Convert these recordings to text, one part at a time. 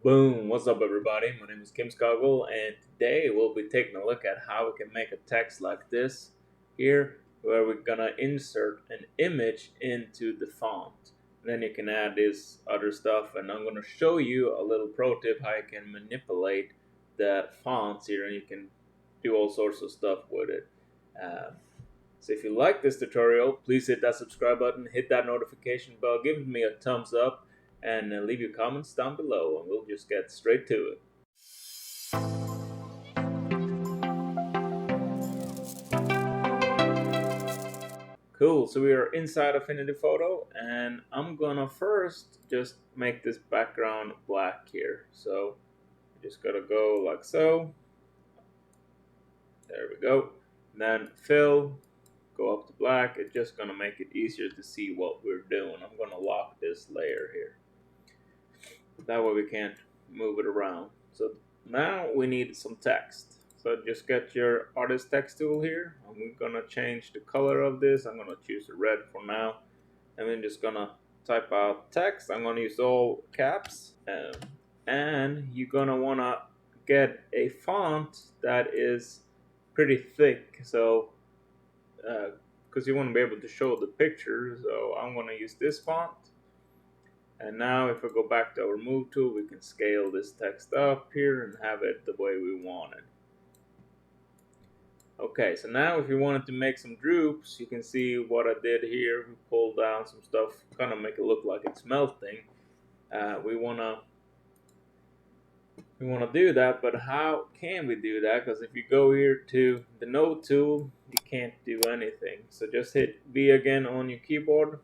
Boom, what's up everybody? My name is Kim Scoggle and today we'll be taking a look at how we can make a text like this here where we're gonna insert an image into the font. Then you can add this other stuff and I'm gonna show you a little pro tip how you can manipulate the fonts here and you can do all sorts of stuff with it. Um, so if you like this tutorial, please hit that subscribe button, hit that notification bell, give me a thumbs up, and leave your comments down below, and we'll just get straight to it. Cool, so we are inside Affinity Photo, and I'm gonna first just make this background black here. So just gotta go like so. There we go. And then fill, go up to black. It's just gonna make it easier to see what we're doing. I'm gonna lock this layer here. That way we can't move it around. So now we need some text. So just get your artist text tool here. I'm gonna change the color of this. I'm gonna choose a red for now. And then just gonna type out text. I'm gonna use all caps. And you're gonna wanna get a font that is pretty thick. So because you want to be able to show the picture. So I'm gonna use this font. And now if we go back to our move tool, we can scale this text up here and have it the way we want it. Okay, so now if you wanted to make some droops, you can see what I did here. We pulled down some stuff, kind of make it look like it's melting. We wanna do that, but how can we do that? Because if you go here to the node tool, you can't do anything. So just hit V again on your keyboard.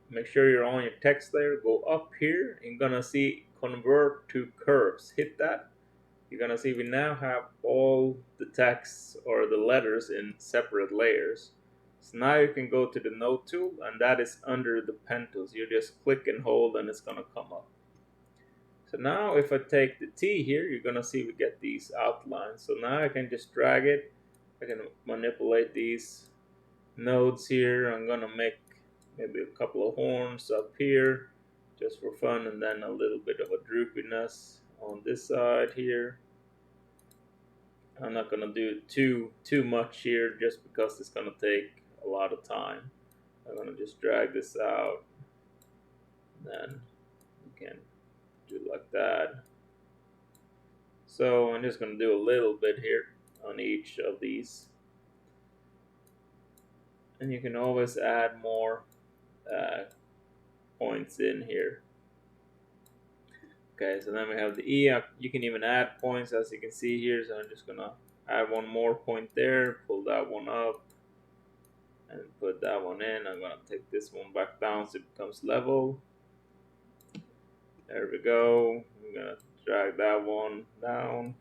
Make sure you're on your text layer. Go up here. You're gonna see convert to curves. Hit that. You're gonna see we now have all the text or the letters in separate layers. So now you can go to the node tool, and that is under the pen tools. You just click and hold, and it's gonna come up. So now if I take the T here, you're gonna see we get these outlines. So now I can just drag it. I can manipulate these nodes here. I'm gonna make maybe a couple of horns up here just for fun, and then a little bit of a droopiness on this side here. I'm not gonna do too much here just because it's gonna take a lot of time. I'm gonna just drag this out, then you can do like that. So I'm just gonna do a little bit here on each of these, and you can always add more points in here. Okay, so then we have the E. You can even add points as you can see here. So I'm just gonna add one more point there, pull that one up, and put that one in. I'm gonna take this one back down so it becomes level. There we go. I'm gonna drag that one down.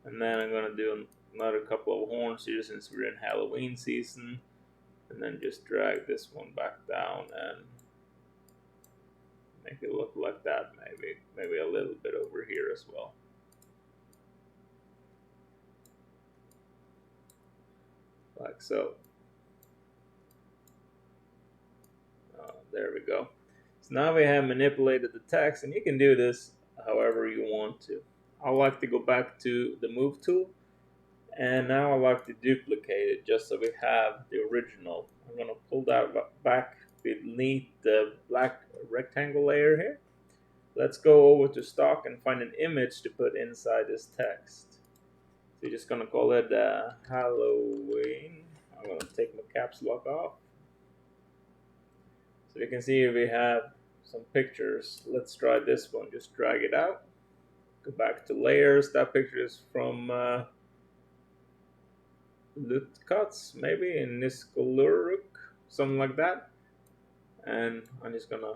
And then I'm gonna do another couple of horns here since we're in Halloween season. And then just drag this one back down and make it look like that, maybe a little bit over here as well. Like so. There we go. So now we have manipulated the text, and you can do this however you want to. I like to go back to the move tool, and now I like to duplicate it just so we have the original. I'm going to pull that back beneath the black rectangle layer here. Let's go over to stock and find an image to put inside this text. So you're just going to call it Halloween. I'm going to take my caps lock off. So you can see here we have some pictures. Let's try this one. Just drag it out. Go back to layers. That picture is from Lutcuts, maybe in Niskoluruk, something like that. And I'm just gonna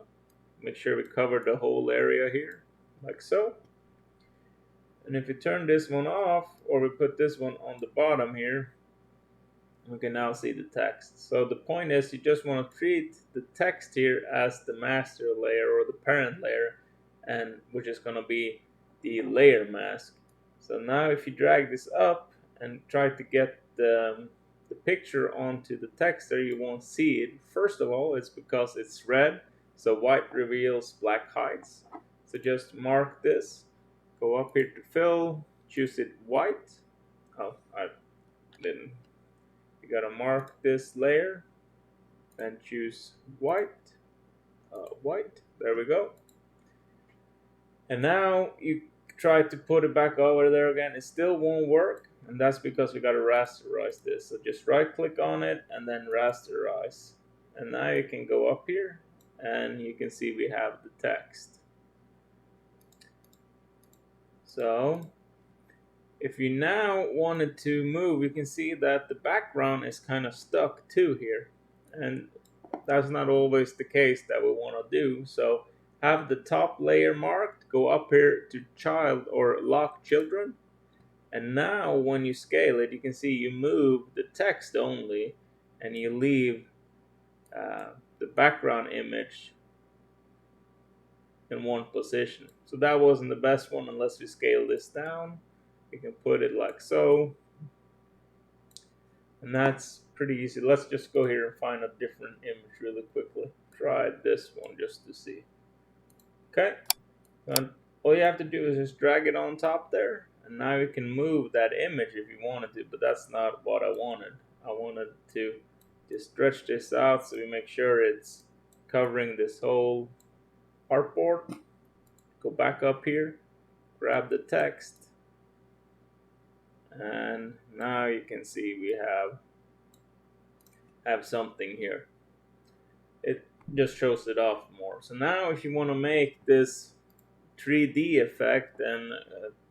make sure we cover the whole area here, like so. And if we turn this one off, or we put this one on the bottom here, we can now see the text. So the point is you just want to treat the text here as the master layer or the parent layer, and which is going to be the layer mask. So now if you drag this up and try to get the picture onto the text there, you won't see it. First of all, it's because it's red, so white reveals, black hides. So So just mark this, go up here to fill, choose it white. Oh, I didn't. You gotta mark this layer and choose white, white. There we go. And now you try to put it back over there again. It still won't work, and that's because we gotta rasterize this. So just right click on it and then rasterize. And now you can go up here and you can see we have the text. So if you now wanted to move, you can see that the background is kind of stuck too here. And that's not always the case that we want to do. So have the top layer marked, go up here to child or lock children. And now when you scale it, you can see you move the text only and you leave the background image in one position. So that wasn't the best one unless we scale this down. You can put it like so. And that's pretty easy. Let's just go here and find a different image really quickly. Try this one just to see. Okay. And all you have to do is just drag it on top there. And now you can move that image if you wanted to, but that's not what I wanted. I wanted to just stretch this out so we make sure it's covering this whole artboard. Go back up here, grab the text, and now you can see we have something here. It just shows it off more. So now if you want to make this 3D effect and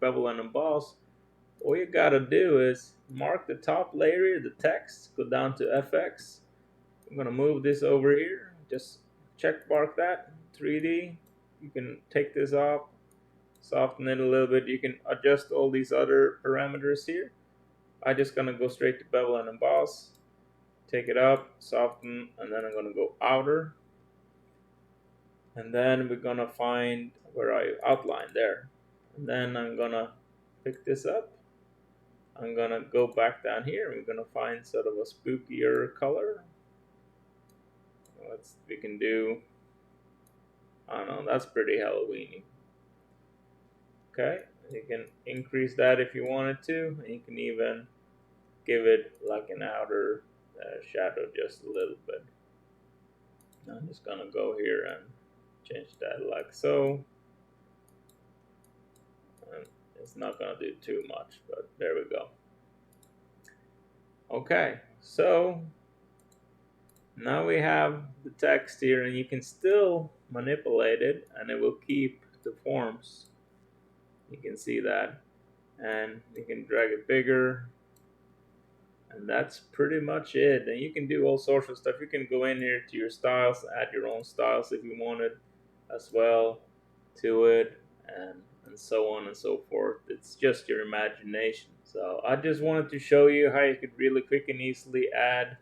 bevel and emboss, all you gotta do is mark the top layer, the text, go down to FX. I'm gonna move this over here, just check mark that 3D. You can take this off, soften it a little bit. You can adjust all these other parameters here. I'm just gonna go straight to bevel and emboss, take it up, soften, and then I'm gonna go outer. And then we're gonna find where I outlined there. And then I'm gonna pick this up. I'm gonna go back down here. We're gonna find sort of a spookier color. We can do, I don't know, that's pretty Halloweeny. Okay, you can increase that if you wanted to. And you can even give it like an outer shadow just a little bit. I'm just gonna go here and change that like so. And it's not gonna do too much, but there we go. Okay, so now we have the text here, and you can still manipulate it and it will keep the forms. You can see that, and you can drag it bigger, and that's pretty much it. And you can do all sorts of stuff. You can go in here to your styles, add your own styles if you wanted as well to it, and so on and so forth. It's just your imagination. So I just wanted to show you how you could really quick and easily add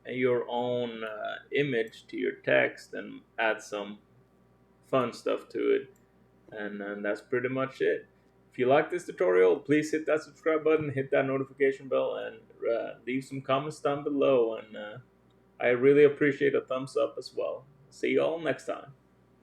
your own image to your text and add some fun stuff to it. And that's pretty much it. If you like this tutorial, please hit that subscribe button, hit that notification bell, and leave some comments down below. And I really appreciate a thumbs up as well. See you all next time.